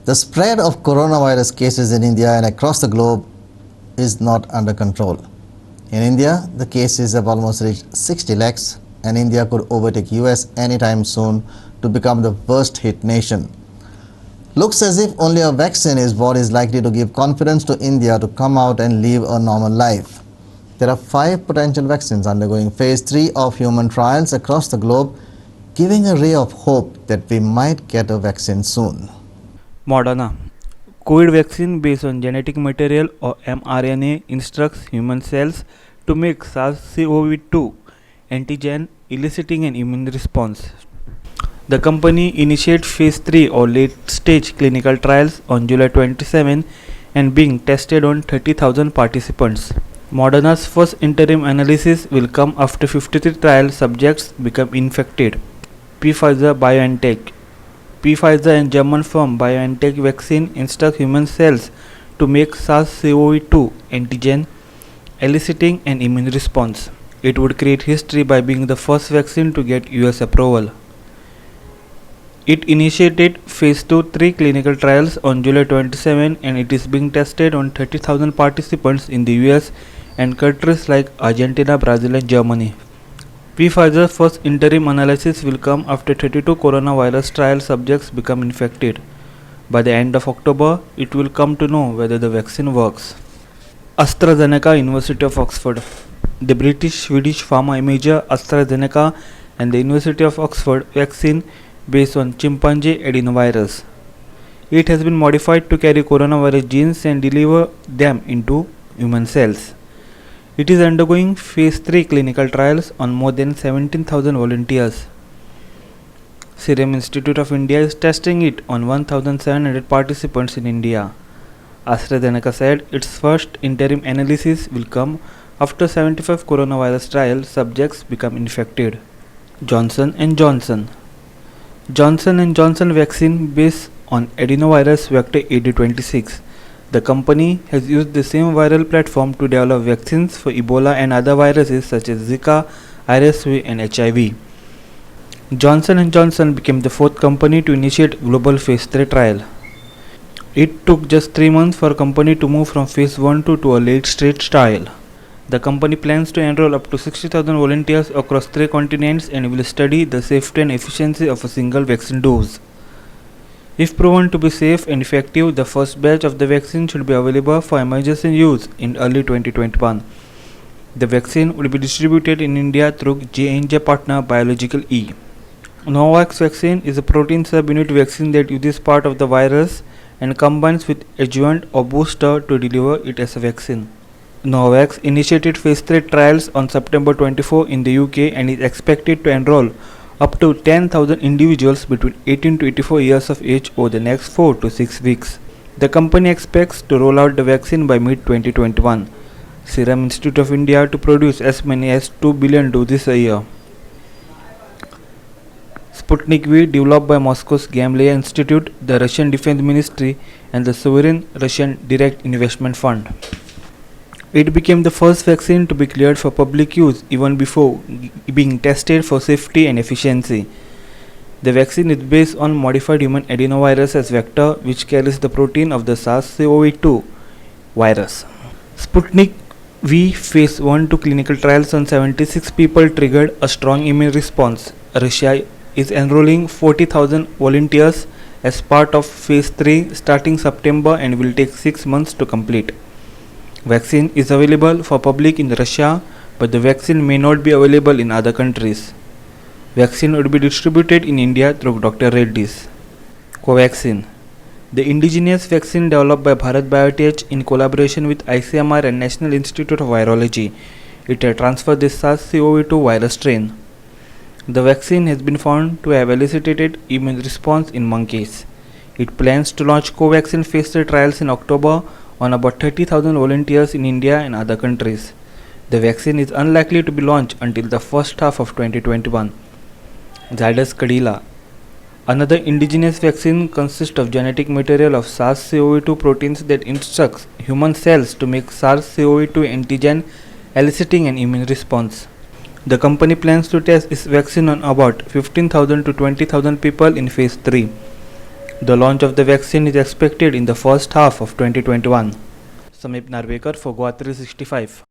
The spread of coronavirus cases in India and across the globe is not under control. In India, the cases have almost reached 60 lakhs and India could overtake US anytime soon to become the worst hit nation. Looks as if only a vaccine is what is likely to give confidence to India to come out and live a normal life. There are 5 potential vaccines undergoing phase 3 of human trials across the globe, giving a ray of hope that we might get a vaccine soon. Moderna COVID vaccine based on genetic material or mRNA instructs human cells to make SARS-CoV-2 antigen, eliciting an immune response. The company initiated phase 3 or late stage clinical trials on July 27 and being tested on 30,000 participants. Moderna's first interim analysis will come after 53 trial subjects become infected. Pfizer-BioNTech Pfizer and German firm BioNTech vaccine instruct human cells to make SARS-CoV-2 antigen, eliciting an immune response. It would create history by being the first vaccine to get US approval. It initiated phase 2-3 clinical trials on July 27 and it is being tested on 30,000 participants in the US and countries like Argentina, Brazil and Germany. Pfizer's first interim analysis will come after 32 coronavirus trial subjects become infected. By the end of October, it will come to know whether the vaccine works. AstraZeneca, University of Oxford. The British-Swedish pharma imager AstraZeneca and the University of Oxford vaccine based on chimpanzee adenovirus. It has been modified to carry coronavirus genes and deliver them into human cells. It is undergoing phase 3 clinical trials on more than 17,000 volunteers. Serum Institute of India is testing it on 1,700 participants in India. AstraZeneca said its first interim analysis will come after 75 coronavirus trial subjects become infected. Johnson & Johnson Johnson & Johnson vaccine based on adenovirus vector AD26. The company has used the same viral platform to develop vaccines for Ebola and other viruses such as Zika, RSV and HIV. Johnson & Johnson became the 4th company to initiate global phase 3 trial. It took just 3 months for a company to move from phase 1 to a late stage trial. The company plans to enroll up to 60,000 volunteers across 3 continents and will study the safety and efficiency of a single vaccine dose. If proven to be safe and effective, the first batch of the vaccine should be available for emergency use in early 2021. The vaccine will be distributed in India through J&J partner Biological E. Novavax vaccine is a protein subunit vaccine that uses part of the virus and combines with adjuvant or booster to deliver it as a vaccine. Novavax initiated phase 3 trials on September 24 in the UK and is expected to enroll up to 10,000 individuals between 18 to 84 years of age over the next 4 to 6 weeks. The company expects to roll out the vaccine by mid-2021. Serum Institute of India to produce as many as 2 billion doses a year. Sputnik V, developed by Moscow's Gamaleya Institute, the Russian Defense Ministry and the Sovereign Russian Direct Investment Fund. It became the first vaccine to be cleared for public use even before being tested for safety and efficiency. The vaccine is based on modified human adenovirus as vector, which carries the protein of the SARS-CoV-2 virus. Sputnik V phase 1-2 clinical trials on 76 people triggered a strong immune response. Russia is enrolling 40,000 volunteers as part of phase 3 starting September and will take 6 months to complete. Vaccine is available for public in Russia, but the vaccine may not be available in other countries. Vaccine would be distributed in India through Dr. Reddy's. Covaxin. The indigenous vaccine developed by Bharat Biotech in collaboration with ICMR and National Institute of Virology. It has transferred the SARS-CoV-2 virus strain. The vaccine has been found to have elicited immune response in monkeys. It plans to launch Covaxin phase 3 trials in October on about 30,000 volunteers in India and other countries. The vaccine is unlikely to be launched until the first half of 2021. Zydus Cadila. Another indigenous vaccine consists of genetic material of SARS-CoV-2 proteins that instructs human cells to make SARS-CoV-2 antigen, eliciting an immune response. The company plans to test its vaccine on about 15,000 to 20,000 people in phase 3. The launch of the vaccine is expected in the first half of 2021. Samip Narvekar for Goa 365.